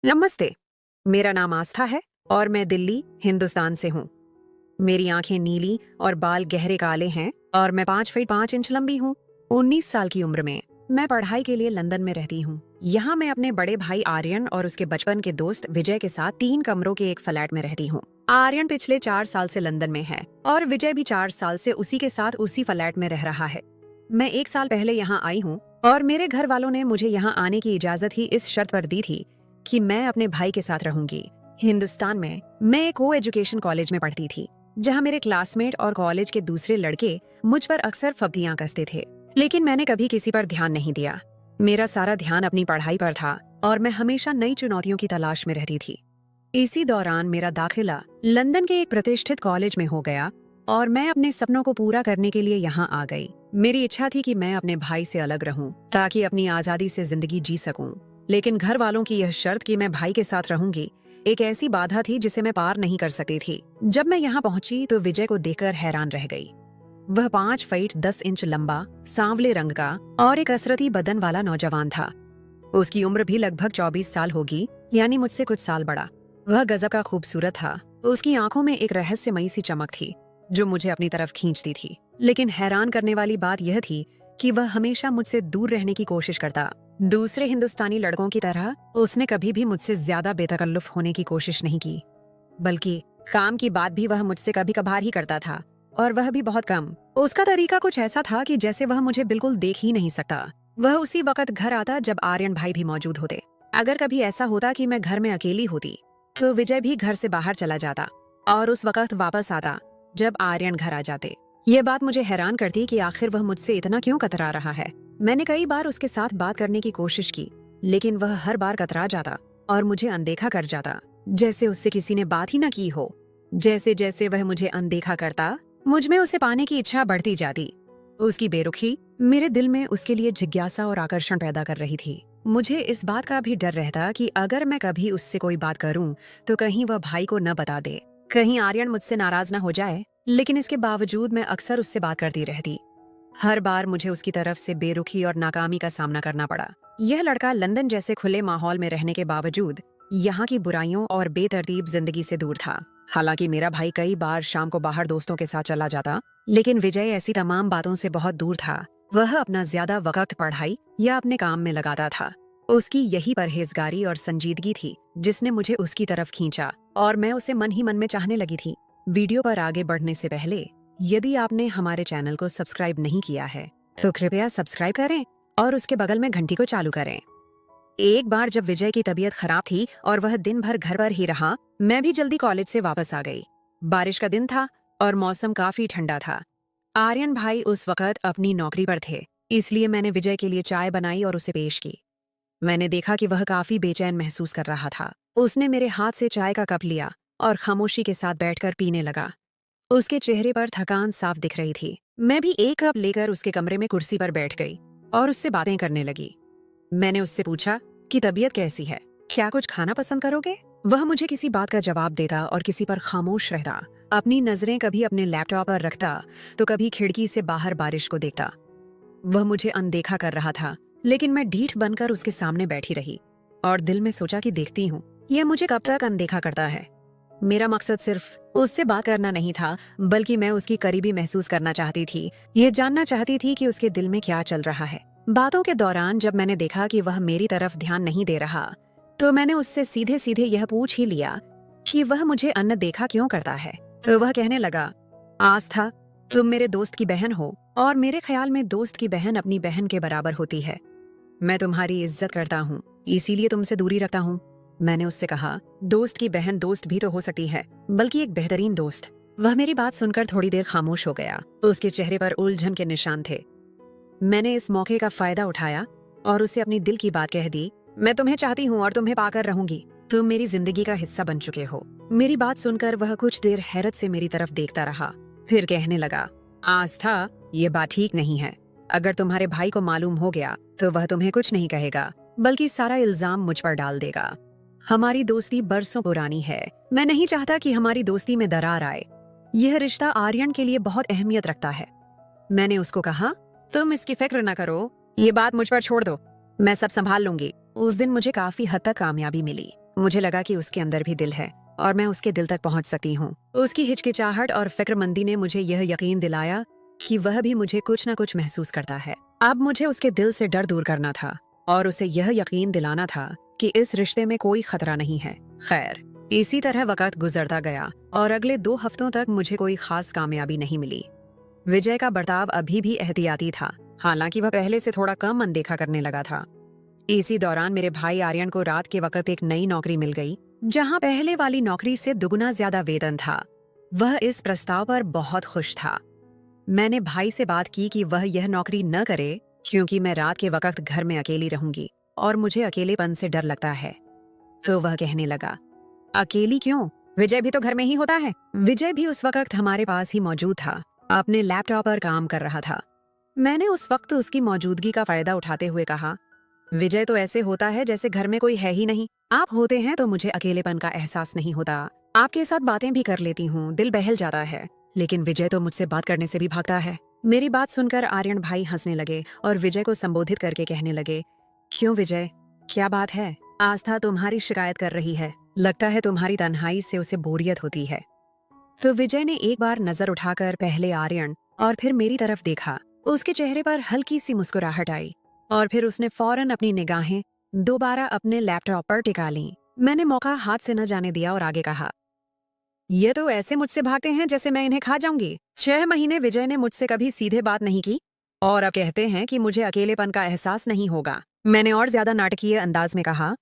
नमस्ते। मेरा नाम आस्था है और मैं दिल्ली, हिंदुस्तान से हूँ। मेरी आंखें नीली और बाल गहरे काले हैं और मैं 5 फीट 5 इंच लंबी हूँ। 19 साल की उम्र में मैं पढ़ाई के लिए लंदन में रहती हूँ। यहाँ मैं अपने बड़े भाई आर्यन और उसके बचपन के दोस्त विजय के साथ 3 कमरों के एक फ्लैट में रहती हूँ। आर्यन पिछले 4 साल से लंदन में है और विजय भी 4 साल से उसी के साथ उसी फ्लैट में रह रहा है। मैं 1 साल पहले यहाँ आई हूँ और मेरे घर वालों ने मुझे यहाँ आने की इजाजत ही इस शर्त पर दी थी कि मैं अपने भाई के साथ रहूंगी। हिंदुस्तान में मैं एक को एजुकेशन कॉलेज में पढ़ती थी, जहां मेरे क्लासमेट और कॉलेज के दूसरे लड़के मुझ पर अक्सर फब्तियां कसते थे, लेकिन मैंने कभी किसी पर ध्यान नहीं दिया। मेरा सारा ध्यान अपनी पढ़ाई पर था और मैं हमेशा नई चुनौतियों की तलाश में रहती थी। इसी दौरान मेरा दाखिला लंदन के एक प्रतिष्ठित कॉलेज में हो गया और मैं अपने सपनों को पूरा करने के लिए यहाँ आ गई। मेरी इच्छा थी कि मैं अपने भाई से अलग रहूं ताकि अपनी आजादी से जिंदगी जी सकूं, लेकिन घर वालों की यह शर्त कि मैं भाई के साथ रहूंगी एक ऐसी बाधा थी जिसे मैं पार नहीं कर सकती थी। जब मैं यहाँ पहुंची तो विजय को देखकर हैरान रह गई। वह 5 फीट 10 इंच लंबा, सांवले रंग का और एक कसरती बदन वाला नौजवान था। उसकी उम्र भी लगभग 24 साल होगी, यानी मुझसे कुछ साल बड़ा। वह गजब का खूबसूरत था। उसकी आंखों में एक रहस्यमयी सी चमक थी जो मुझे अपनी तरफ खींचती थी। लेकिन हैरान करने वाली बात यह थी कि वह हमेशा मुझसे दूर रहने की कोशिश करता। दूसरे हिंदुस्तानी लड़कों की तरह उसने कभी भी मुझसे ज्यादा बेतकल्लुफ होने की कोशिश नहीं की, बल्कि काम की बात भी वह मुझसे कभी कभार ही करता था, और वह भी बहुत कम। उसका तरीका कुछ ऐसा था कि जैसे वह मुझे बिल्कुल देख ही नहीं सकता। वह उसी वक्त घर आता जब आर्यन भाई भी मौजूद होते। अगर कभी ऐसा होता कि मैं घर में अकेली होती तो विजय भी घर से बाहर चला जाता और उस वक्त वापस आता जब आर्यन घर आ जाते। ये बात मुझे हैरान करती कि आखिर वह मुझसे इतना क्यों कतरा रहा है। मैंने कई बार उसके साथ बात करने की कोशिश की, लेकिन वह हर बार कतरा जाता और मुझे अनदेखा कर जाता, जैसे उससे किसी ने बात ही न की हो। जैसे जैसे वह मुझे अनदेखा करता, मुझ में उसे पाने की इच्छा बढ़ती जाती। उसकी बेरुखी मेरे दिल में उसके लिए जिज्ञासा और आकर्षण पैदा कर रही थी। मुझे इस बात का भी डर रहता कि अगर मैं कभी उससे कोई बात करूं तो कहीं वह भाई को न बता दे, कहीं आर्यन मुझसे नाराज न हो जाए। लेकिन इसके बावजूद मैं अक्सर उससे बात करती रहती। हर बार मुझे उसकी तरफ से बेरुखी और नाकामी का सामना करना पड़ा। यह लड़का लंदन जैसे खुले माहौल में रहने के बावजूद यहाँ की बुराइयों और बेतरतीब जिंदगी से दूर था। हालांकि मेरा भाई कई बार शाम को बाहर दोस्तों के साथ चला जाता, लेकिन विजय ऐसी तमाम बातों से बहुत दूर था। वह अपना ज्यादा वक्त पढ़ाई या अपने काम में लगाता था। उसकी यही परहेजगारी और संजीदगी थी जिसने मुझे उसकी तरफ खींचा और मैं उसे मन ही मन में चाहने लगी थी। वीडियो पर आगे बढ़ने से पहले यदि आपने हमारे चैनल को सब्सक्राइब नहीं किया है तो कृपया सब्सक्राइब करें और उसके बगल में घंटी को चालू करें। एक बार जब विजय की तबीयत खराब थी और वह दिन भर घर पर ही रहा, मैं भी जल्दी कॉलेज से वापस आ गई। बारिश का दिन था और मौसम काफी ठंडा था। आर्यन भाई उस वक्त अपनी नौकरी पर थे, इसलिए मैंने विजय के लिए चाय बनाई और उसे पेश की। मैंने देखा कि वह काफी बेचैन महसूस कर रहा था। उसने मेरे हाथ से चाय का कप लिया और खामोशी के साथ बैठकर पीने लगा। उसके चेहरे पर थकान साफ दिख रही थी। मैं भी एक कप लेकर उसके कमरे में कुर्सी पर बैठ गई और उससे बातें करने लगी। मैंने उससे पूछा कि तबीयत कैसी है, क्या कुछ खाना पसंद करोगे? वह मुझे किसी बात का जवाब देता और किसी पर खामोश रहता। अपनी नजरें कभी अपने लैपटॉप पर रखता तो कभी खिड़की से बाहर बारिश को देखता। वह मुझे अनदेखा कर रहा था, लेकिन मैं ढीठ बनकर उसके सामने बैठी रही और दिल में सोचा कि देखती हूँ यह मुझे कब तक अनदेखा करता है। मेरा मकसद सिर्फ उससे बात करना नहीं था, बल्कि मैं उसकी करीबी महसूस करना चाहती थी। ये जानना चाहती थी कि उसके दिल में क्या चल रहा है। बातों के दौरान जब मैंने देखा कि वह मेरी तरफ ध्यान नहीं दे रहा, तो मैंने उससे सीधे सीधे यह पूछ ही लिया कि वह मुझे अनदेखा क्यों करता है। तो वह कहने लगा, आस्था, तुम मेरे दोस्त की बहन हो और मेरे ख्याल में दोस्त की बहन अपनी बहन के बराबर होती है। मैं तुम्हारी इज्जत करता हूँ, इसीलिए तुमसे दूरी रखता हूँ। मैंने उससे कहा, दोस्त की बहन दोस्त भी तो हो सकती है, बल्कि एक बेहतरीन दोस्त। वह मेरी बात सुनकर थोड़ी देर खामोश हो गया। उसके चेहरे पर उलझन के निशान थे। मैंने इस मौके का फायदा उठाया और उसे अपनी दिल की बात कह दी। मैं तुम्हें चाहती हूँ और तुम्हें पाकर रहूंगी। तुम मेरी जिंदगी का हिस्सा बन चुके हो। मेरी बात सुनकर वह कुछ देर हैरत से मेरी तरफ देखता रहा, फिर कहने लगा, आस्था, ये बात ठीक नहीं है। अगर तुम्हारे भाई को मालूम हो गया तो वह तुम्हें कुछ नहीं कहेगा, बल्कि सारा इल्जाम मुझ पर डाल देगा। हमारी दोस्ती बरसों पुरानी है। मैं नहीं चाहता कि हमारी दोस्ती में दरार आए। यह रिश्ता आर्यन के लिए बहुत अहमियत रखता है। मैंने उसको कहा, तुम इसकी फिक्र न करो, ये बात मुझ पर छोड़ दो, मैं सब संभाल लूंगी। उस दिन मुझे काफी हद तक कामयाबी मिली। मुझे लगा कि उसके अंदर भी दिल है और मैं उसके दिल तक पहुंच सकती हूँ। उसकी हिचकिचाहट और फिक्रमंदी ने मुझे यह यकीन दिलाया कि वह भी मुझे कुछ न कुछ महसूस करता है। अब मुझे उसके दिल से डर दूर करना था और उसे यह यकीन दिलाना था कि इस रिश्ते में कोई खतरा नहीं है। खैर, इसी तरह वक्त गुजरता गया और अगले 2 हफ्तों तक मुझे कोई खास कामयाबी नहीं मिली। विजय का बर्ताव अभी भी एहतियाती था, हालांकि वह पहले से थोड़ा कम अनदेखा करने लगा था। इसी दौरान मेरे भाई आर्यन को रात के वक्त एक नई नौकरी मिल गई, जहां पहले वाली नौकरी से दुगुना ज्यादा वेतन था। वह इस प्रस्ताव पर बहुत खुश था। मैंने भाई से बात की कि वह यह नौकरी न करे क्योंकि मैं रात के वक्त घर में अकेली रहूंगी और मुझे अकेलेपन से डर लगता है। तो वह कहने लगा, अकेली क्यों? विजय भी तो घर में ही होता है। विजय भी उस वक्त हमारे पास ही मौजूद था, अपने लैपटॉप पर काम कर रहा था। मैंने उस वक्त उसकी मौजूदगी का फायदा उठाते हुए कहा, विजय तो ऐसे होता है जैसे घर में कोई है ही नहीं। आप होते हैं तो मुझे अकेलेपन का एहसास नहीं होता। आपके साथ बातें भी कर लेती हूँ, दिल बहल जाता है, लेकिन विजय तो मुझसे बात करने से भी भागता है। मेरी बात सुनकर आर्यन भाई हंसने लगे और विजय को संबोधित करके कहने लगे, क्यों विजय, क्या बात है? आस्था तुम्हारी शिकायत कर रही है। लगता है तुम्हारी तन्हाई से उसे बोरियत होती है। तो विजय ने एक बार नजर उठाकर पहले आर्यन और फिर मेरी तरफ देखा। उसके चेहरे पर हल्की सी मुस्कुराहट आई और फिर उसने फौरन अपनी निगाहें दोबारा अपने लैपटॉप पर टिका लीं। मैंने मौका हाथ से न जाने दिया और आगे कहा, ये तो ऐसे मुझसे भागते हैं जैसे मैं इन्हें खा जाऊंगी। 6 महीने विजय ने मुझसे कभी सीधे बात नहीं की और अब कहते हैं कि मुझे अकेलेपन का एहसास नहीं होगा। मैंने और ज्यादा नाटकीय अंदाज में कहा,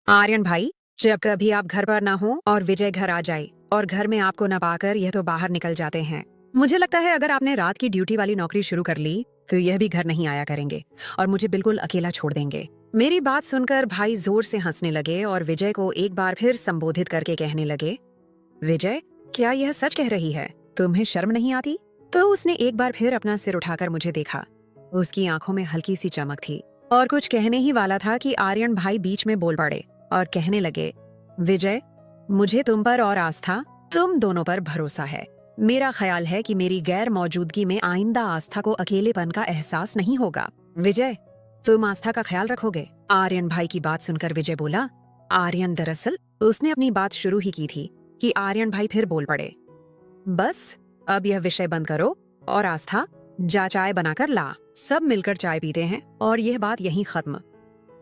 आर्यन भाई, जब कभी आप घर पर ना हो और विजय घर आ जाए और घर में आपको न पाकर यह तो बाहर निकल जाते हैं। मुझे लगता है अगर आपने रात की ड्यूटी वाली नौकरी शुरू कर ली तो यह भी घर नहीं आया करेंगे और मुझे बिल्कुल अकेला छोड़ देंगे। मेरी बात सुनकर भाई जोर से हंसने लगे और विजय को एक बार फिर संबोधित करके कहने लगे, विजय, क्या यह सच कह रही है? तुम्हें शर्म नहीं आती? तो उसने एक बार फिर अपना सिर उठाकर मुझे देखा। उसकी आंखों में हल्की सी चमक थी और कुछ कहने ही वाला था कि आर्यन भाई बीच में बोल पड़े और कहने लगे, विजय, मुझे तुम पर और आस्था, तुम दोनों पर भरोसा है। मेरा ख्याल है कि मेरी गैर मौजूदगी में आइंदा आस्था को अकेलेपन का एहसास नहीं होगा। विजय, तुम आस्था का ख्याल रखोगे? आर्यन भाई की बात सुनकर विजय बोला। आर्यन दरअसल उसने अपनी बात शुरू ही की थी कि आर्यन भाई फिर बोल पड़े, बस अब यह विषय बंद करो और आस्था, जा चाय बनाकर ला। सब मिलकर चाय पीते हैं और यह बात यहीं खत्म।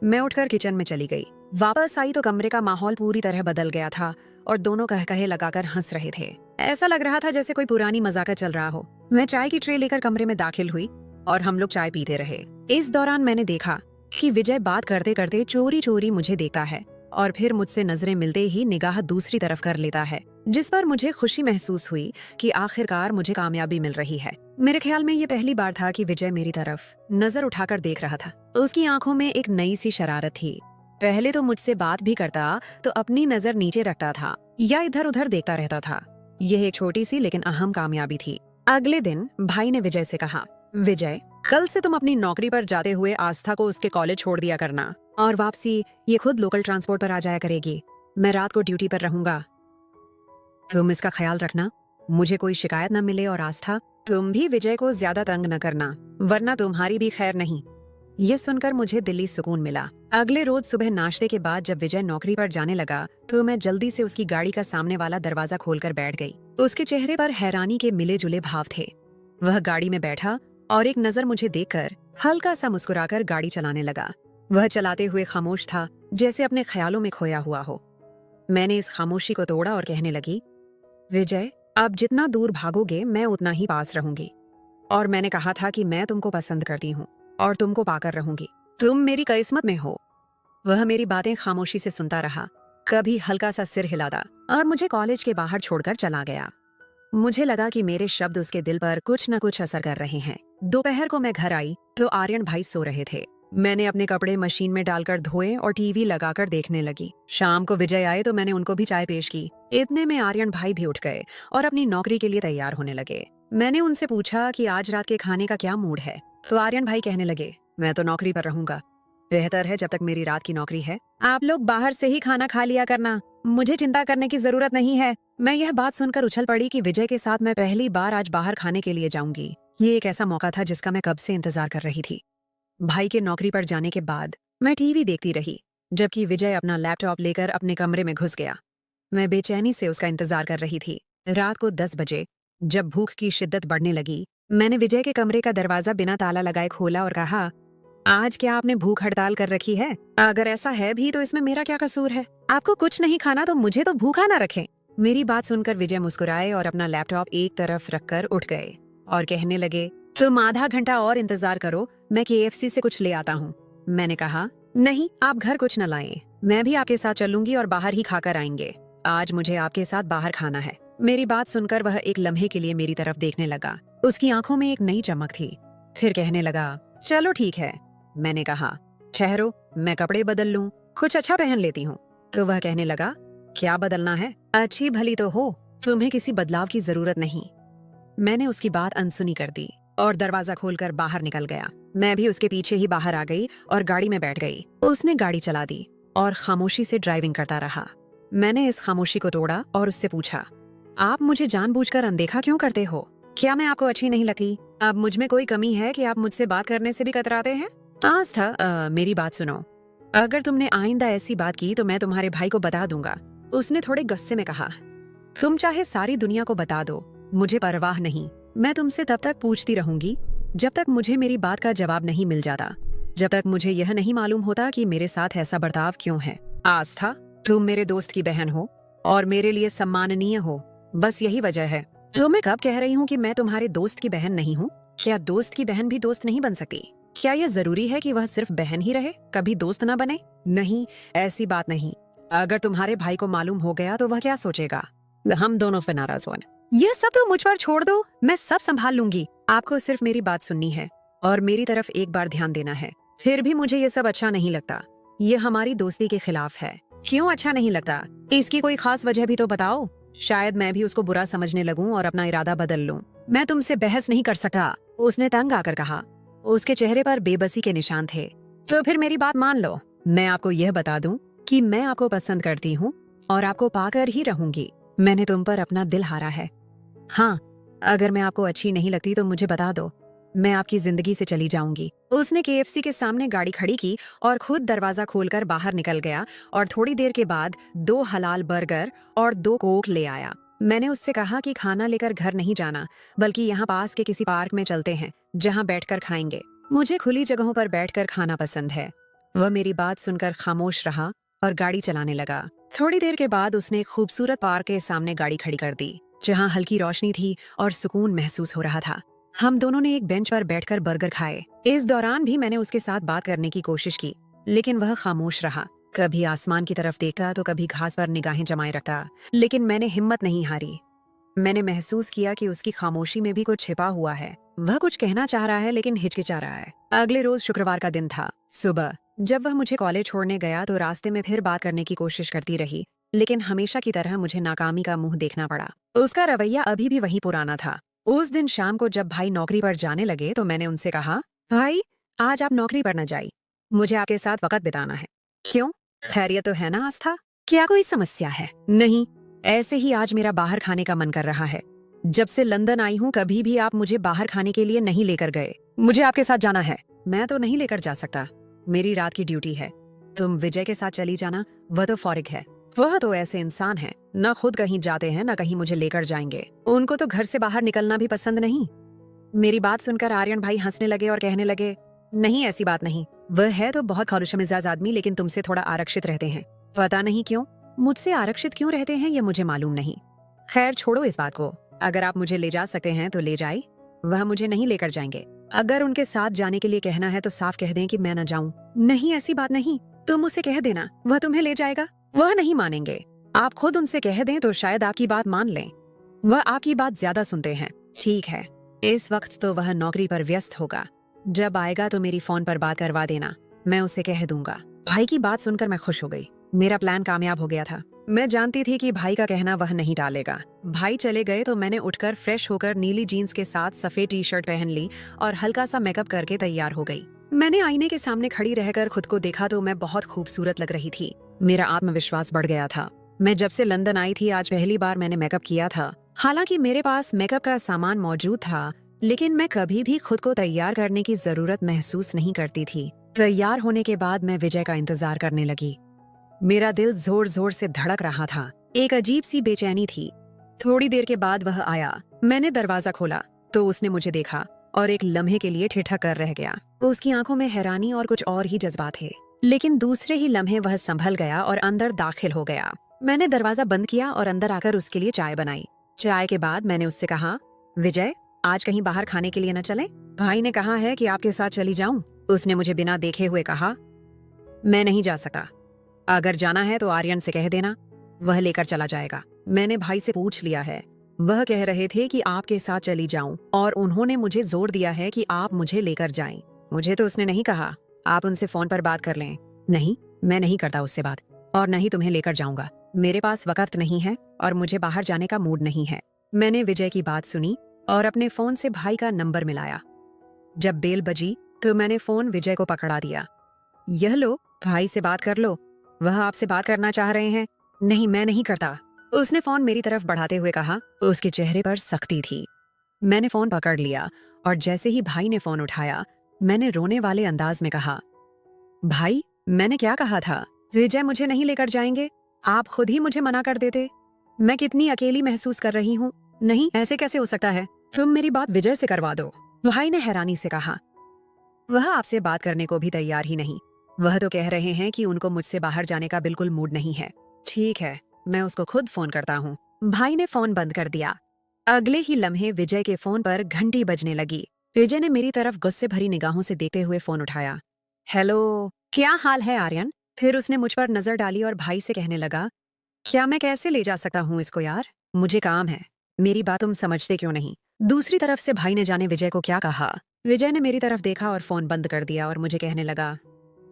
मैं उठकर किचन में चली गई। वापस आई तो कमरे का माहौल पूरी तरह बदल गया था और दोनों कह-कहे लगाकर हंस रहे थे। ऐसा लग रहा था जैसे कोई पुरानी मजाक चल रहा हो। मैं चाय की ट्रे लेकर कमरे में दाखिल हुई और हम लोग चाय पीते रहे। इस दौरान मैंने देखा कि विजय बात करते करते चोरी चोरी मुझे देखता है और फिर मुझसे नजरें मिलते ही निगाह दूसरी तरफ कर लेता है, जिस पर मुझे खुशी महसूस हुई कि आखिरकार मुझे कामयाबी मिल रही है। मेरे ख्याल में ये पहली बार था कि विजय मेरी तरफ नजर उठाकर देख रहा था। उसकी आंखों में एक नई सी शरारत थी। पहले तो मुझसे बात भी करता तो अपनी नजर नीचे रखता था या इधर उधर देखता रहता था। यह एक छोटी सी लेकिन अहम कामयाबी थी। अगले दिन भाई ने विजय से कहा, विजय, कल से तुम अपनी नौकरी पर जाते हुए आस्था को उसके कॉलेज छोड़ दिया करना और वापसी ये खुद लोकल ट्रांसपोर्ट पर आ जाया करेगी। मैं रात को ड्यूटी पर रहूंगा। तुम इसका ख्याल रखना, मुझे कोई शिकायत न मिले और आस्था, तुम भी विजय को ज्यादा तंग न करना, वरना तुम्हारी भी खैर नहीं। ये सुनकर मुझे दिली सुकून मिला। अगले रोज सुबह नाश्ते के बाद जब विजय नौकरी पर जाने लगा तो मैं जल्दी से उसकी गाड़ी का सामने वाला दरवाजा खोलकर बैठ गई। उसके चेहरे पर हैरानी के मिले जुले भाव थे। वह गाड़ी में बैठा और एक नजर मुझे देखकर हल्का सा मुस्कुराकर गाड़ी चलाने लगा। वह चलाते हुए खामोश था, जैसे अपने ख्यालों में खोया हुआ हो। मैंने इस खामोशी को तोड़ा और कहने लगी, विजय, अब जितना दूर भागोगे मैं उतना ही पास रहूंगी और मैंने कहा था कि मैं तुमको पसंद करती हूँ और तुमको पाकर रहूंगी। तुम मेरी किस्मत में हो। वह मेरी बातें खामोशी से सुनता रहा, कभी हल्का सा सिर हिलाता और मुझे कॉलेज के बाहर छोड़कर चला गया। मुझे लगा कि मेरे शब्द उसके दिल पर कुछ न कुछ असर कर रहे हैं। दोपहर को मैं घर आई तो आर्यन भाई सो रहे थे। मैंने अपने कपड़े मशीन में डालकर धोए और टीवी लगाकर देखने लगी। शाम को विजय आए तो मैंने उनको भी चाय पेश की। इतने में आर्यन भाई भी उठ गए और अपनी नौकरी के लिए तैयार होने लगे। मैंने उनसे पूछा कि आज रात के खाने का क्या मूड है, तो आर्यन भाई कहने लगे, मैं तो नौकरी पर रहूंगा। बेहतर है जब तक मेरी रात की नौकरी है, आप लोग बाहर से ही खाना खा लिया करना, मुझे चिंता करने की जरूरत नहीं है। मैं यह बात सुनकर उछल पड़ी कि विजय के साथ मैं पहली बार आज बाहर खाने के लिए जाऊंगी। ये एक ऐसा मौका था जिसका मैं कब से इंतजार कर रही थी। भाई के नौकरी पर जाने के बाद मैं टीवी देखती रही। जबकि विजय अपना लैपटॉप लेकर अपने कमरे में घुस गया। मैं बेचैनी से उसका इंतजार कर रही थी। रात को 10 बजे जब भूख की शिद्दत बढ़ने लगी, मैंने विजय के कमरे का दरवाजा बिना ताला लगाए खोला और कहा, आज क्या आपने भूख हड़ताल कर रखी है? अगर ऐसा है भी तो इसमें मेरा क्या कसूर है? आपको कुछ नहीं खाना तो मुझे तो भूखा ना रखें। मेरी बात सुनकर विजय मुस्कुराए और अपना लैपटॉप एक तरफ रखकर उठ गए और कहने लगे, तुम आधा घंटा और इंतजार करो, मैं KFC से कुछ ले आता हूँ। मैंने कहा, नहीं, आप घर कुछ न लाएं, मैं भी आपके साथ चलूंगी और बाहर ही खाकर आएंगे। आज मुझे आपके साथ बाहर खाना है। मेरी बात सुनकर वह एक लम्हे के लिए मेरी तरफ देखने लगा। उसकी आंखों में एक नई चमक थी। फिर कहने लगा, चलो ठीक है। मैंने कहा, ठहरो, मैं कपड़े बदल लूं, कुछ अच्छा पहन लेती हूँ। तो वह कहने लगा, क्या बदलना है? अच्छी भली तो हो, तुम्हें किसी बदलाव की जरूरत नहीं। मैंने उसकी बात अनसुनी कर दी और दरवाजा खोलकर बाहर निकल गया। मैं भी उसके पीछे ही बाहर आ गई और गाड़ी में बैठ गई। उसने गाड़ी चला दी और खामोशी से ड्राइविंग करता रहा। मैंने इस खामोशी को तोड़ा और उससे पूछा, आप मुझे जानबूझकर अनदेखा क्यों करते हो? क्या मैं आपको अच्छी नहीं लगती? अब मुझ में कोई कमी है कि आप मुझसे बात करने से भी कतराते हैं? आस्था, मेरी बात सुनो। अगर तुमने आइंदा ऐसी बात की तो मैं तुम्हारे भाई को बता दूंगा। उसने थोड़े गुस्से में कहा, तुम चाहे सारी दुनिया को बता दो, मुझे परवाह नहीं। मैं तुमसे तब तक पूछती रहूंगी जब तक मुझे मेरी बात का जवाब नहीं मिल जाता, जब तक मुझे यह नहीं मालूम होता कि मेरे साथ ऐसा बर्ताव क्यों है। आस्था, तुम मेरे दोस्त की बहन हो और मेरे लिए सम्माननीय हो, बस यही वजह है। तो मैं कब कह रही हूँ कि मैं तुम्हारे दोस्त की बहन नहीं हूँ? क्या दोस्त की बहन भी दोस्त नहीं बन सकती? क्या यह जरूरी है कि वह सिर्फ बहन ही रहे, कभी दोस्त ना बने? नहीं, ऐसी बात नहीं। अगर तुम्हारे भाई को मालूम हो गया तो वह क्या सोचेगा? हम दोनों फिर नाराज हों। यह सब तो मुझ पर छोड़ दो, मैं सब संभाल लूंगी। आपको सिर्फ मेरी बात सुननी है और मेरी तरफ एक बार ध्यान देना है। फिर भी मुझे ये सब अच्छा नहीं लगता। ये हमारी दोस्ती के खिलाफ है। क्यों अच्छा नहीं लगता? इसकी कोई खास वजह भी तो बताओ। शायद मैं भी उसको बुरा समझने लगूं और अपना इरादा बदल लूं। मैं तुमसे बहस नहीं कर सकता, उसने तंग आकर कहा। उसके चेहरे पर बेबसी के निशान थे। तो फिर मेरी बात मान लो। मैं आपको यह बता दूं कि मैं आपको पसंद करती हूँ और आपको पाकर ही रहूंगी। मैंने तुम पर अपना दिल हारा है। हाँ, अगर मैं आपको अच्छी नहीं लगती तो मुझे बता दो, मैं आपकी जिंदगी से चली जाऊंगी। उसने KFC के सामने गाड़ी खड़ी की और खुद दरवाजा खोलकर बाहर निकल गया और थोड़ी देर के बाद 2 हलाल बर्गर और 2 कोक ले आया। मैंने उससे कहा कि खाना लेकर घर नहीं जाना, बल्कि यहाँ पास के किसी पार्क में चलते हैं जहाँ बैठकर खाएंगे। मुझे खुली जगहों पर बैठकर खाना पसंद है। वह मेरी बात सुनकर खामोश रहा और गाड़ी चलाने लगा। थोड़ी देर के बाद उसने एक खूबसूरत पार्क के सामने गाड़ी खड़ी कर दी, जहाँ हल्की रोशनी थी और सुकून महसूस हो रहा था। हम दोनों ने एक बेंच पर बैठकर बर्गर खाए। इस दौरान भी मैंने उसके साथ बात करने की कोशिश की, लेकिन वह खामोश रहा। कभी आसमान की तरफ देखता तो कभी घास पर निगाहें जमाए रखता, लेकिन मैंने हिम्मत नहीं हारी। मैंने महसूस किया कि उसकी खामोशी में भी कुछ छिपा हुआ है। वह कुछ कहना चाह रहा है लेकिन हिचकिचा रहा है। अगले रोज शुक्रवार का दिन था। सुबह जब वह मुझे कॉलेज छोड़ने गया तो रास्ते में फिर बात करने की कोशिश करती रही, लेकिन हमेशा की तरह मुझे नाकामी का मुंह देखना पड़ा। उसका रवैया अभी भी वही पुराना था। उस दिन शाम को जब भाई नौकरी पर जाने लगे तो मैंने उनसे कहा, भाई आज आप नौकरी पर न जाइए, मुझे आपके साथ वक्त बिताना है। क्यों? खैरियत तो है ना आस्था? क्या कोई समस्या है? नहीं, ऐसे ही आज मेरा बाहर खाने का मन कर रहा है। जब से लंदन आई हूँ कभी भी आप मुझे बाहर खाने के लिए नहीं लेकर गए। मुझे आपके साथ जाना है। मैं तो नहीं लेकर जा सकता, मेरी रात की ड्यूटी है। तुम विजय के साथ चली जाना, वह तो फौरिग है। वह तो ऐसे इंसान है, न खुद कहीं जाते हैं न कहीं मुझे लेकर जाएंगे। उनको तो घर से बाहर निकलना भी पसंद नहीं। मेरी बात सुनकर आर्यन भाई हंसने लगे और कहने लगे, नहीं ऐसी बात नहीं, वह है तो बहुत खौलश मिजाज आदमी, लेकिन तुमसे थोड़ा आरक्षित रहते हैं। पता नहीं क्यों, मुझसे आरक्षित क्यों रहते हैं ये मुझे मालूम नहीं। खैर छोड़ो इस बात को। अगर आप मुझे ले जा सकते हैं तो ले जाए। वह मुझे नहीं लेकर जाएंगे। अगर उनके साथ जाने के लिए कहना है तो साफ कह दें कि मैं न जाऊं। नहीं ऐसी बात नहीं, तुम उसे कह देना, वह तुम्हें ले जाएगा। वह नहीं मानेंगे। आप खुद उनसे कह दें तो शायद आपकी बात मान लें। वह आपकी बात ज्यादा सुनते हैं। ठीक है, इस वक्त तो वह नौकरी पर व्यस्त होगा। जब आएगा तो मेरी फोन पर बात करवा देना, मैं उसे कह दूंगा। भाई की बात सुनकर मैं खुश हो गई। मेरा प्लान कामयाब हो गया था। मैं जानती थी कि भाई का कहना वह नहीं टालेगा। भाई चले गए तो मैंने उठकर फ्रेश होकर नीली जीन्स के साथ सफेद टी-शर्ट पहन ली और हल्का सा मेकअप करके तैयार हो गई। मैंने आईने के सामने खड़ी रहकर खुद को देखा तो मैं बहुत खूबसूरत लग रही थी। मेरा आत्मविश्वास बढ़ गया था। मैं जब से लंदन आई थी आज पहली बार मैंने मेकअप किया था। हालांकि मेरे पास मेकअप का सामान मौजूद था, लेकिन मैं कभी भी खुद को तैयार करने की जरूरत महसूस नहीं करती थी। तैयार होने के बाद मैं विजय का इंतजार करने लगी। मेरा दिल जोर जोर से धड़क रहा था। एक अजीब सी बेचैनी थी। थोड़ी देर के बाद वह आया। मैंने दरवाजा खोला तो उसने मुझे देखा और एक लम्हे के लिए ठिठक कर रह गया। उसकी आंखों में हैरानी और कुछ और ही जज्बात थे, लेकिन दूसरे ही लम्हे वह संभल गया और अंदर दाखिल हो गया। मैंने दरवाजा बंद किया और अंदर आकर उसके लिए चाय बनाई। चाय के बाद मैंने उससे कहा, विजय, आज कहीं बाहर खाने के लिए न चलें? भाई ने कहा है कि आपके साथ चली जाऊं। उसने मुझे बिना देखे हुए कहा, मैं नहीं जा सकता। अगर जाना है तो आर्यन से कह देना, वह लेकर चला जाएगा। मैंने भाई से पूछ लिया है, वह कह रहे थे कि आपके साथ चली जाऊं और उन्होंने मुझे जोर दिया है कि आप मुझे लेकर जाएं। मुझे तो उसने नहीं कहा, आप उनसे फोन पर बात कर लें। नहीं, मैं नहीं करता उससे बात, और नहीं तुम्हें लेकर जाऊंगा। मेरे पास वक्त नहीं है और मुझे बाहर जाने का मूड नहीं है। मैंने विजय की बात सुनी और अपने फोन से भाई का नंबर मिलाया। जब बेल बजी तो मैंने फोन विजय को पकड़ा दिया। यह लो, भाई से बात कर लो, वह आपसे बात करना चाह रहे हैं। नहीं, मैं नहीं करता, उसने फोन मेरी तरफ बढ़ाते हुए कहा। उसके चेहरे पर सख्ती थी। मैंने फोन पकड़ लिया और जैसे ही भाई ने फोन उठाया, मैंने रोने वाले अंदाज में कहा, भाई, मैंने क्या कहा था? विजय मुझे नहीं लेकर जाएंगे। आप खुद ही मुझे मना कर देते। मैं कितनी अकेली महसूस कर रही हूँ। नहीं, ऐसे कैसे हो सकता है? तुम मेरी बात विजय से करवा दो, भाई ने हैरानी से कहा। वह आपसे बात करने को भी तैयार ही नहीं। वह तो कह रहे हैं कि उनको मुझसे बाहर जाने का बिल्कुल मूड नहीं है। ठीक है, मैं उसको खुद फोन करता हूँ। भाई ने फोन बंद कर दिया। अगले ही लम्हे विजय के फोन पर घंटी बजने लगी। विजय ने मेरी तरफ गुस्से भरी निगाहों से देखते हुए फोन उठाया। हेलो, क्या हाल है आर्यन? फिर उसने मुझ पर नजर डाली और भाई से कहने लगा, क्या मैं कैसे ले जा सकता हूँ इसको यार? मुझे काम है। मेरी बात तुम समझते क्यों नहीं? दूसरी तरफ से भाई ने जाने विजय को क्या कहा। विजय ने मेरी तरफ देखा और फोन बंद कर दिया और मुझे कहने लगा,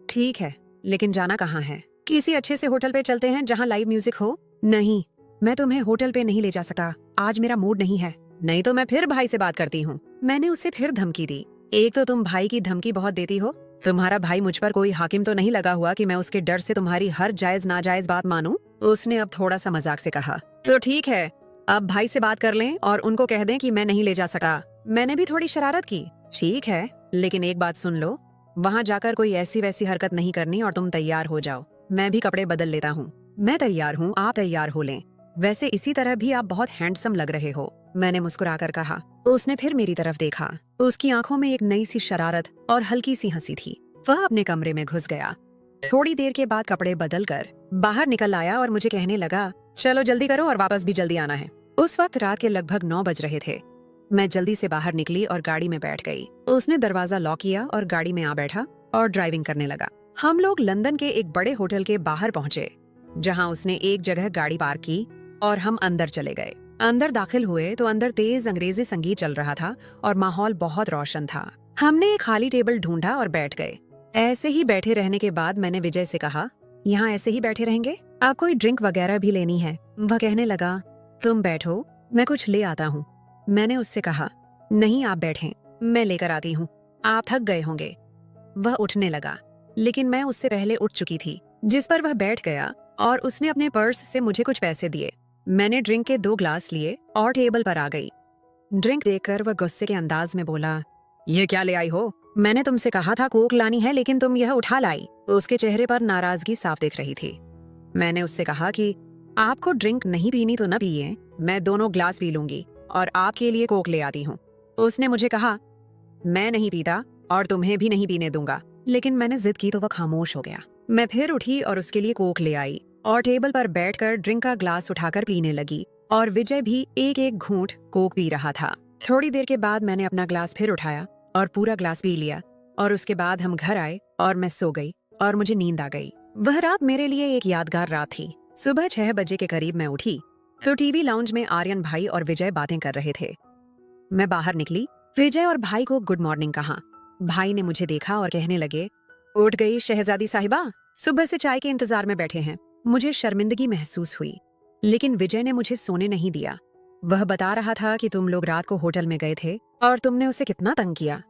ठीक है, लेकिन जाना कहाँ है? किसी अच्छे से होटल पे चलते हैं जहाँ लाइव म्यूजिक हो। नहीं, मैं तुम्हें होटल पे नहीं ले जा सकता, आज मेरा मूड नहीं है। नहीं तो मैं फिर भाई से बात करती हूँ। मैंने उससे फिर धमकी दी। एक तो तुम भाई की धमकी बहुत देती हो। तुम्हारा भाई मुझ पर कोई हाकिम तो नहीं लगा हुआ कि मैं उसके डर से तुम्हारी हर जायज नाजायज बात मानूं? उसने अब थोड़ा सा मजाक से कहा। तो ठीक है, अब भाई से बात कर लें और उनको कह दें कि मैं नहीं ले जा सकता। मैंने भी थोड़ी शरारत की। ठीक है, लेकिन एक बात सुन लो, वहाँ जाकर कोई ऐसी वैसी हरकत नहीं करनी और तुम तैयार हो जाओ। मैं भी कपड़े बदल लेता हूँ। मैं तैयार हूँ, आप तैयार हो लें। वैसे इसी तरह भी आप बहुत हैंडसम लग रहे हो, मैंने मुस्कुराकर कहा। उसने फिर मेरी तरफ देखा। उसकी आंखों में एक नई सी शरारत और हल्की सी हंसी थी। वह अपने कमरे में घुस गया। थोड़ी देर के बाद कपड़े बदलकर बाहर निकल आया और मुझे कहने लगा, चलो जल्दी करो और वापस भी जल्दी आना है। उस वक्त रात के लगभग 9 बज रहे थे। मैं जल्दी से बाहर निकली और गाड़ी में बैठ गई। उसने दरवाजा लॉक किया और गाड़ी में आ बैठा और ड्राइविंग करने लगा। हम लोग लंदन के एक बड़े होटल के बाहर पहुंचे, जहां उसने एक जगह गाड़ी पार्क की और हम अंदर चले गए। अंदर दाखिल हुए तो अंदर तेज अंग्रेजी संगीत चल रहा था और माहौल बहुत रोशन था। हमने एक खाली टेबल ढूंढा और बैठ गए। ऐसे ही बैठे रहने के बाद मैंने विजय से कहा, यहाँ ऐसे ही बैठे रहेंगे? आप कोई ड्रिंक वगैरह भी लेनी है? वह कहने लगा, तुम बैठो, मैं कुछ ले आता हूँ। मैंने उससे कहा, नहीं आप बैठें, मैं लेकर आती हूँ, आप थक गए होंगे। वह उठने लगा, लेकिन मैं उससे पहले उठ चुकी थी, जिस पर वह बैठ गया और उसने अपने पर्स से मुझे कुछ पैसे दिए। मैंने ड्रिंक के 2 ग्लास लिए और टेबल पर आ गई। ड्रिंक देखकर वह गुस्से के अंदाज में बोला, ये क्या ले आई हो? मैंने तुमसे कहा था कोक लानी है, लेकिन तुम यह उठा लाई। उसके चेहरे पर नाराजगी साफ दिख रही थी। मैंने उससे कहा कि आपको ड्रिंक नहीं पीनी तो न पिए, मैं दोनों ग्लास पी लूंगी और आपके लिए कोक ले आती हूँ। उसने मुझे कहा, मैं नहीं पीता और तुम्हें भी नहीं पीने दूंगा, लेकिन मैंने जिद की तो वह खामोश हो गया। मैं फिर उठी और उसके लिए कोक ले आई और टेबल पर बैठकर ड्रिंक का ग्लास उठाकर पीने लगी और विजय भी एक एक घूंट कोक पी रहा था। थोड़ी देर के बाद मैंने अपना ग्लास फिर उठाया और पूरा ग्लास पी लिया और उसके बाद हम घर आए और मैं सो गई और मुझे नींद आ गई। वह रात मेरे लिए एक यादगार रात थी। सुबह 6 बजे के करीब मैं उठी तो टीवी लाउंज में आर्यन भाई और विजय बातें कर रहे थे। मैं बाहर निकली, विजय और भाई को गुड मॉर्निंग कहा। भाई ने मुझे देखा और कहने लगे, उठ गई शहजादी साहिबा? सुबह से चाय के इंतजार में बैठे हैं। मुझे शर्मिंदगी महसूस हुई, लेकिन विजय ने मुझे सोने नहीं दिया। वह बता रहा था कि तुम लोग रात को होटल में गए थे और तुमने उसे कितना तंग किया।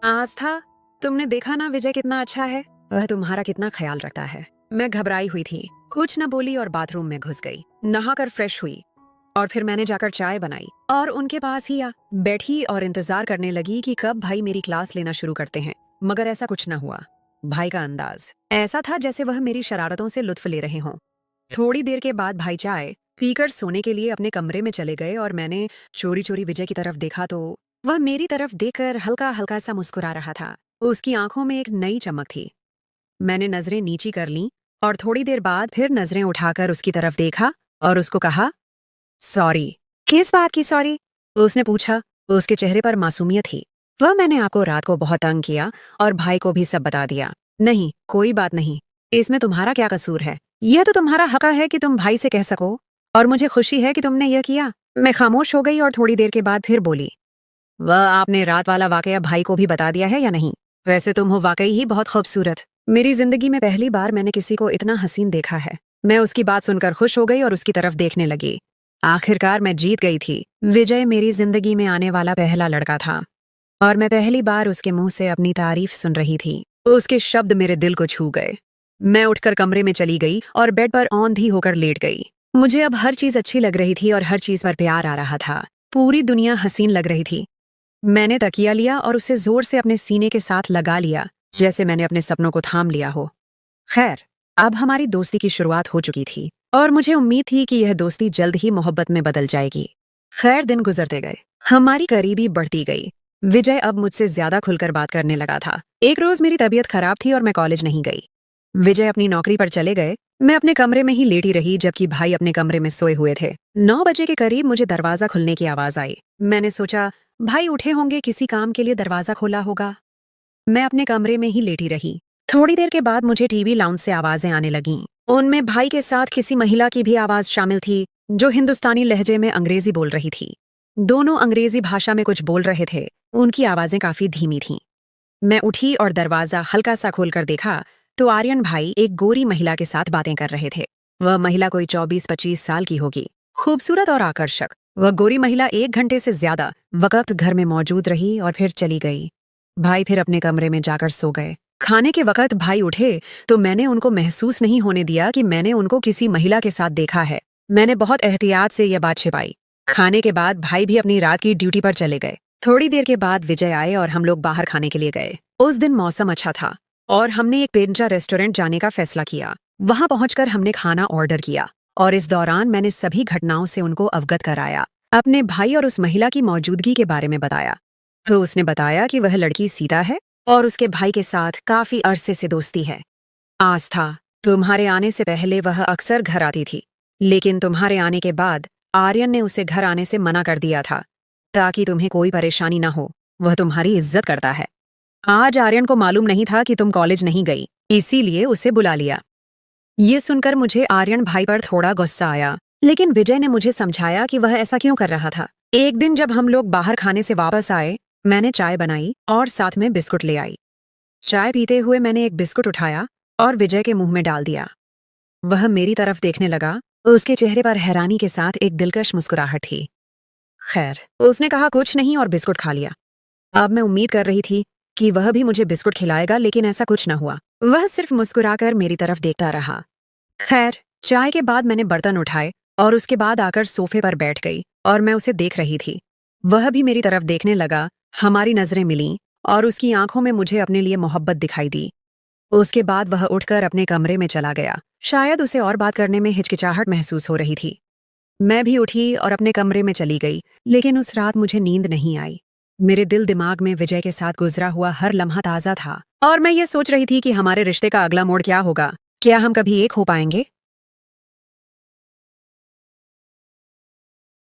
आस्था, तुमने देखा ना विजय कितना अच्छा है, वह तुम्हारा कितना ख्याल रखता है। मैं घबराई हुई थी, कुछ न बोली और बाथरूम में घुस गई। नहाकर फ्रेश हुई और फिर मैंने जाकर चाय बनाई और उनके पास ही बैठी और इंतजार करने लगी कि कब भाई मेरी क्लास लेना शुरू करते हैं, मगर ऐसा कुछ न हुआ। भाई का अंदाज ऐसा था जैसे वह मेरी शरारतों से लुत्फ ले रहे हों। थोड़ी देर के बाद भाई चाय पीकर सोने के लिए अपने कमरे में चले गए और मैंने चोरी चोरी विजय की तरफ देखा तो वह मेरी तरफ देखकर हल्का हल्का सा मुस्कुरा रहा था। उसकी आंखों में एक नई चमक थी। मैंने नजरें नीची कर लीं और थोड़ी देर बाद फिर नजरें उठाकर उसकी तरफ देखा और उसको कहा, सॉरी। किस बात की सॉरी? उसने पूछा। उसके चेहरे पर मासूमियत थी। वह मैंने आपको रात को बहुत तंग किया और भाई को भी सब बता दिया। नहीं, कोई बात नहीं। इसमें तुम्हारा क्या कसूर है? यह तो तुम्हारा हक है कि तुम भाई से कह सको और मुझे खुशी है कि तुमने यह किया। मैं खामोश हो गई और थोड़ी देर के बाद फिर बोली, वह आपने रात वाला वाकया भाई को भी बता दिया है या नहीं? वैसे तुम हो वाकई ही बहुत खूबसूरत। मेरी जिंदगी में पहली बार मैंने किसी को इतना हसीन देखा है। मैं उसकी बात सुनकर खुश हो गई और उसकी तरफ देखने लगी। आखिरकार मैं जीत गई थी। विजय मेरी जिंदगी में आने वाला पहला लड़का था और मैं पहली बार उसके मुंह से अपनी तारीफ सुन रही थी। उसके शब्द मेरे दिल को छू गए। मैं उठकर कमरे में चली गई और बेड पर औंधी होकर लेट गई। मुझे अब हर चीज अच्छी लग रही थी और हर चीज पर प्यार आ रहा था। पूरी दुनिया हसीन लग रही थी। मैंने तकिया लिया और उसे जोर से अपने सीने के साथ लगा लिया, जैसे मैंने अपने सपनों को थाम लिया हो। खैर, अब हमारी दोस्ती की शुरुआत हो चुकी थी और मुझे उम्मीद थी कि यह दोस्ती जल्द ही मोहब्बत में बदल जाएगी। खैर, दिन गुजरते गए, हमारी करीबी बढ़ती गई। विजय अब मुझसे ज्यादा खुलकर बात करने लगा था। एक रोज मेरी तबीयत खराब थी और मैं कॉलेज नहीं गई। विजय अपनी नौकरी पर चले गए। मैं अपने कमरे में ही लेटी रही जबकि भाई अपने कमरे में सोए हुए थे। 9 बजे के करीब मुझे दरवाजा खुलने की आवाज आई। मैंने सोचा भाई उठे होंगे, किसी काम के लिए दरवाजा खोला होगा। मैं अपने कमरे में ही लेटी रही। थोड़ी देर के बाद मुझे टीवी लाउंज से आवाजें आने लगीं। उनमें भाई के साथ किसी महिला की भी आवाज शामिल थी जो हिंदुस्तानी लहजे में अंग्रेजी बोल रही थी। दोनों अंग्रेजी भाषा में कुछ बोल रहे थे। उनकी आवाजें काफी धीमी थीं। मैं उठी और दरवाजा हल्का सा खोलकर देखा तो आर्यन भाई एक गोरी महिला के साथ बातें कर रहे थे। वह महिला कोई 24-25 साल की होगी, खूबसूरत और आकर्षक। वह गोरी महिला 1 घंटे से ज्यादा वक्त घर में मौजूद रही और फिर चली गई। भाई फिर अपने कमरे में जाकर सो गए। खाने के वक्त भाई उठे तो मैंने उनको महसूस नहीं होने दिया कि मैंने उनको किसी महिला के साथ देखा है। मैंने बहुत एहतियात से यह बात छिपाई। खाने के बाद भाई भी अपनी रात की ड्यूटी पर चले गए। थोड़ी देर के बाद विजय आए और हम लोग बाहर खाने के लिए गए। उस दिन मौसम अच्छा था और हमने एक पिज्जा रेस्टोरेंट जाने का फैसला किया। वहां पहुंचकर हमने खाना ऑर्डर किया और इस दौरान मैंने सभी घटनाओं से उनको अवगत कराया। अपने भाई और उस महिला की मौजूदगी के बारे में बताया तो उसने बताया कि वह लड़की सीता है और उसके भाई के साथ काफी अरसे से दोस्ती है। आस्था, तुम्हारे आने से पहले वह अक्सर घर आती थी, लेकिन तुम्हारे आने के बाद आर्यन ने उसे घर आने से मना कर दिया था ताकि तुम्हें कोई परेशानी ना हो। वह तुम्हारी इज्जत करता है। आज आर्यन को मालूम नहीं था कि तुम कॉलेज नहीं गई, इसीलिए उसे बुला लिया। ये सुनकर मुझे आर्यन भाई पर थोड़ा गुस्सा आया, लेकिन विजय ने मुझे समझाया कि वह ऐसा क्यों कर रहा था। एक दिन जब हम लोग बाहर खाने से वापस आए, मैंने चाय बनाई और साथ में बिस्कुट ले आई। चाय पीते हुए मैंने एक बिस्कुट उठाया और विजय के मुंह में डाल दिया। वह मेरी तरफ देखने लगा। उसके चेहरे पर हैरानी के साथ एक दिलकश मुस्कुराहट थी। खैर, उसने कहा कुछ नहीं और बिस्कुट खा लिया। अब मैं उम्मीद कर रही थी कि वह भी मुझे बिस्कुट खिलाएगा, लेकिन ऐसा कुछ न हुआ। वह सिर्फ मुस्कुराकर मेरी तरफ देखता रहा। खैर, चाय के बाद मैंने बर्तन उठाए और उसके बाद आकर सोफे पर बैठ गई और मैं उसे देख रही थी। वह भी मेरी तरफ देखने लगा। हमारी नजरें मिलीं और उसकी आंखों में मुझे अपने लिए मोहब्बत दिखाई दी। उसके बाद वह उठकर अपने कमरे में चला गया। शायद उसे और बात करने में हिचकिचाहट महसूस हो रही थी। मैं भी उठी और अपने कमरे में चली गई, लेकिन उस रात मुझे नींद नहीं आई। मेरे दिल दिमाग में विजय के साथ गुजरा हुआ हर लम्हा ताजा था और मैं ये सोच रही थी कि हमारे रिश्ते का अगला मोड़ क्या होगा। क्या हम कभी एक हो पाएंगे?